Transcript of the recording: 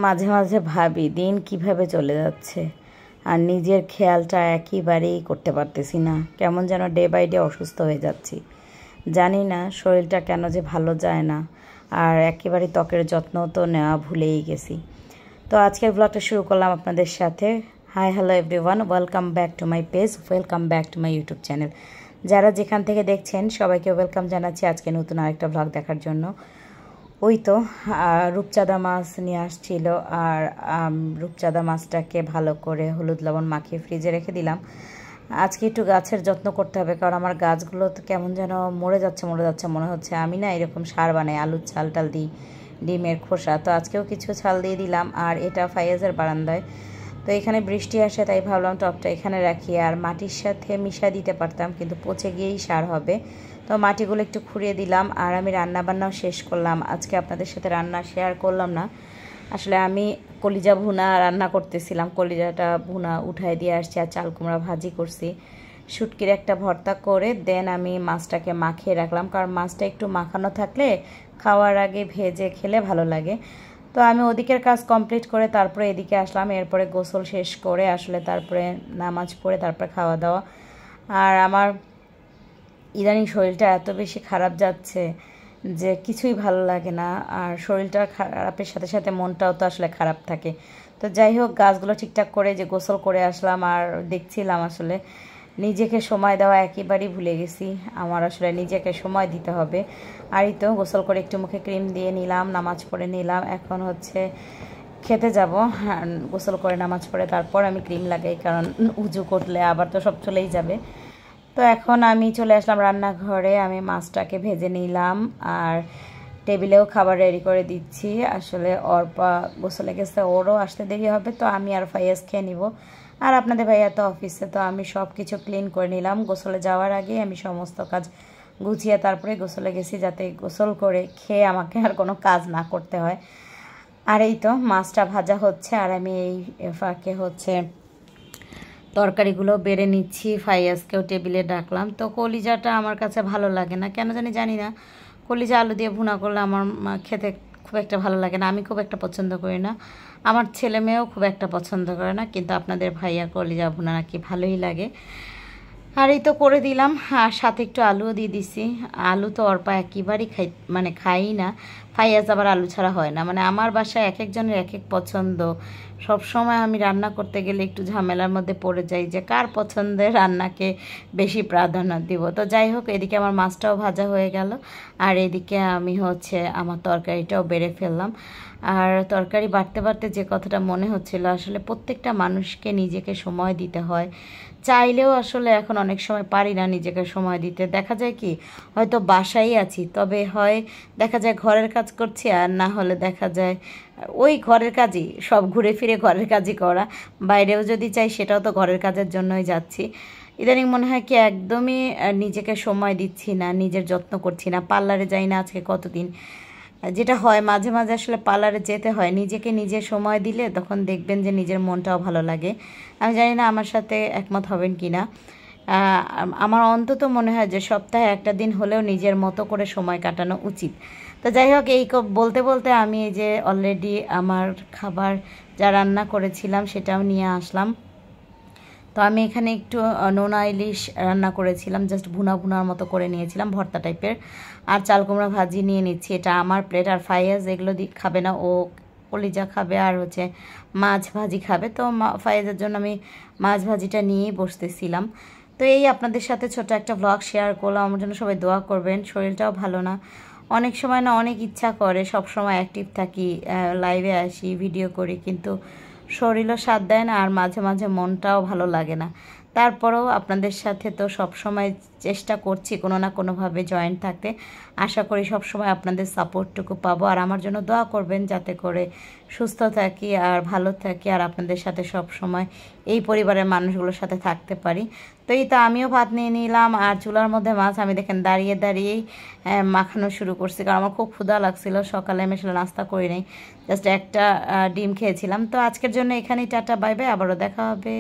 মাঝে মাঝে ভাবি দিন কিভাবে চলে যাচ্ছে আর নিজের খেয়ালটা একেবারেই করতে পারতেছি না। কেমন যেন ডে বাই ডে অসুস্থ হয়ে যাচ্ছি। জানি না শরীরটা কেন যে ভালো যায় না, আর একেবারে ত্বকের যত্ন তো নেওয়া ভুলেই গেছি। তো আজকের ব্লগটা শুরু করলাম আপনাদের সাথে। Hi hello everyone, welcome back to my page, welcome back to my YouTube channel. যারা যেখান থেকে দেখছেন সবাইকে ওয়েলকাম জানাচ্ছি আজকে নতুন আরেকটা ব্লগ দেখার জন্য। ওই তো রূপচাঁদা মাছ নিয়ে আসছিল, আর রূপচাঁদা মাছটাকে ভালো করে হলুদ লবণ মাখিয়ে ফ্রিজে রেখে দিলাম। আজকে একটু গাছের যত্ন করতে হবে, কারণ আমার গাছগুলো তো কেমন যেন মরে যাচ্ছে মনে হচ্ছে। আমি না এরকম সার বানাই, আলুর ছাল টাল দিই, ডিমের খোসা, তো আজকেও কিছু ছাল দিয়ে দিলাম। আর এটা ফাইয়াজের বারান্দায়, তো এখানে বৃষ্টি আসে তাই ভাবলাম টবটা এখানে রাখি। আর মাটির সাথে মিশা দিতে পারতাম, কিন্তু পচে গিয়েই সার হবে, তো মাটিগুলো একটু খুঁড়িয়ে দিলাম। আর আমি রান্না বান্নাও শেষ করলাম। আজকে আপনাদের সাথে রান্না শেয়ার করলাম না, আসলে আমি কলিজা ভুনা রান্না করতেছিলাম, কলিজাটা ভুনা উঠাই দিয়ে আসছি, আর চাল কুমড়া ভাজি করছি, শুটকির একটা ভর্তা করে দেন আমি মাছটাকে মাখিয়ে রাখলাম, কারণ মাছটা একটু মাখানো থাকলে খাওয়ার আগে ভেজে খেলে ভালো লাগে। তো আমি ওদিকের কাজ কমপ্লিট করে তারপরে এদিকে আসলাম। এরপরে গোসল শেষ করে আসলে তারপরে নামাজ পড়ে তারপরে খাওয়া দাওয়া। আর আমার ইদানিং শরীরটা এত বেশি খারাপ যাচ্ছে যে কিছুই ভালো লাগে না, আর শরীরটা খারাপের সাথে সাথে মনটাও তো আসলে খারাপ থাকে। তো যাই হোক, গাছগুলো ঠিকঠাক করে যে গোসল করে আসলাম, আর দেখছিলাম আসলে নিজেকে সময় দেওয়া একেবারেই ভুলে গেছি। আমার আসলে নিজেকে সময় দিতে হবে। আর এই তো গোসল করে একটু মুখে ক্রিম দিয়ে নিলাম, নামাজ পড়ে নিলাম। এখন হচ্ছে খেতে যাব। গোসল করে নামাজ পড়ে তারপর আমি ক্রিম লাগাই, কারণ উজু করলে আবার তো সব চলেই যাবে। তো এখন আমি চলে আসলাম রান্নাঘরে, আমি মাছটাকে ভেজে নিলাম আর টেবিলেও খাবার রেডি করে দিচ্ছি। আসলে অর্পা গোসলে গেছে, ওরও আসতে দেরি হবে, তো আমি আর ফাইয়াজ খেয়ে নিব। আর আপনাদের ভাইয়া তো অফিসে, তো আমি সব কিছু ক্লিন করে নিলাম। গোসলে যাওয়ার আগে আমি সমস্ত কাজ গুছিয়ে তারপরে গোসলে গেছি, যাতে গোসল করে খেয়ে আমাকে আর কোনো কাজ না করতে হয়। আর এই তো মাছটা ভাজা হচ্ছে, আর আমি এই ফাঁকে হচ্ছে তরকারিগুলো বেড়ে নিচ্ছি। ফাইয়াজকেও টেবিলে ডাকলাম। তো কলিজাটা আমার কাছে ভালো লাগে না, কেন জানি না। কলিজা আলু দিয়ে ভুনা করলে আমার খেতে খুব একটা ভালো লাগে না, আমি খুব একটা পছন্দ করি না, আমার ছেলে মেয়েও খুব একটা পছন্দ করে না, কিন্তু আপনাদের ভাইয়া কলিজা ভুনা নাকি ভালোই লাগে। আর এই তো করে দিলাম, আর সাথে একটু আলুও দিয়ে দিছি। আলু তো অর্পা একেবারেই খাই না। ফাইয়াজ আবার আলু ছাড়া হয় না, মানে আমার বাসায় এক একজনের এক এক পছন্দ। সব সময় আমি রান্না করতে গেলে একটু ঝামেলার মধ্যে পড়ে যাই যে কার পছন্দের রান্নাকে বেশি প্রাধান্য দিব। তো যাই হোক, এদিকে আমার মাছটাও ভাজা হয়ে গেল, আর এদিকে আমি হচ্ছে আমার তরকারিটাও বেড়ে ফেললাম। আর তরকারি বাড়তে বাড়তে যে কথাটা মনে হচ্ছিল, আসলে প্রত্যেকটা মানুষকে নিজেকে সময় দিতে হয়। চাইলেও আসলে এখন অনেক সময় পারি না নিজেকে সময় দিতে। দেখা যায় কি, হয়তো বাসায় আছি, তবে হয় দেখা যায় ঘরের কাজ করছি, আর না হলে দেখা যায় ওই ঘরের কাজই, সব ঘুরে ফিরে ঘরের কাজই করা। বাইরেও যদি চাই সেটাও তো ঘরের কাজের জন্যই যাচ্ছি। ইদানিং মনে হয় কি একদমই নিজেকে সময় দিচ্ছি না, নিজের যত্ন করছি না। পার্লারে যাই না আজকে কতদিন। যেটা হয় মাঝে মাঝে আসলে পার্লারে যেতে হয়, নিজেকে নিজে সময় দিলে তখন দেখবেন যে নিজের মনটাও ভালো লাগে। আমি জানি না আমার সাথে একমত হবেন কি না। আমার অন্তত মনে হয় যে সপ্তাহে একটা দিন হলেও নিজের মতো করে সময় কাটানো উচিত। তো যাই হোক, এই বলতে বলতে আমি এই যে অলরেডি আমার খাবার যা রান্না করেছিলাম সেটাও নিয়ে আসলাম। তো আমি এখানে একটু নোনা ইলিশ রান্না করেছিলাম, জাস্ট ভুনার মতো করে নিয়েছিলাম, ভর্তা টাইপের। আর চাল কুমড়া ভাজি নিয়ে নিচ্ছি, এটা আমার প্লেট। আর ফাইয়াজ এগুলো খাবে না, ও কলিজা খাবে আর হচ্ছে মাছ ভাজি খাবে। তো ফাইয়াজের জন্য আমি মাছ ভাজিটা নিয়েই বসতেছিলাম। তো এই আপনাদের সাথে ছোট একটা ব্লগ শেয়ার করলাম। আমার জন্য সবাই দোয়া করবেন। শরীরটাও ভালো না, অনেক সময় না অনেক ইচ্ছা করে সব সময় অ্যাক্টিভ থাকি, লাইভে আসি, ভিডিও করি, কিন্তু শরীরও সাথ দেয় না, আর মাঝে মাঝে মনটাও ভালো লাগে না। তারপরেও আপনাদের সাথে তো সব সময় চেষ্টা করছি কোনো না কোনোভাবে জয়েন্ট থাকতে। আশা করি সব সময় আপনাদের সাপোর্টটুকু পাবো, আর আমার জন্য দোয়া করবেন যাতে করে সুস্থ থাকি আর ভালো থাকি, আর আপনাদের সাথে সব সময় এই পরিবারের মানুষগুলোর সাথে থাকতে পারি। তো এই তো আমিও ভাত নিয়ে নিলাম, আর চুলার মধ্যে মাছ আমি দেখেন দাঁড়িয়ে দাঁড়িয়েই মাখানো শুরু করছি, কারণ আমার খুব ক্ষুধা লাগছিল। সকালে আমি আসলে নাস্তা করি নাই, জাস্ট একটা ডিম খেয়েছিলাম। তো আজকের জন্য এখানেই টাটা, বাই বাই, আবারও দেখা হবে।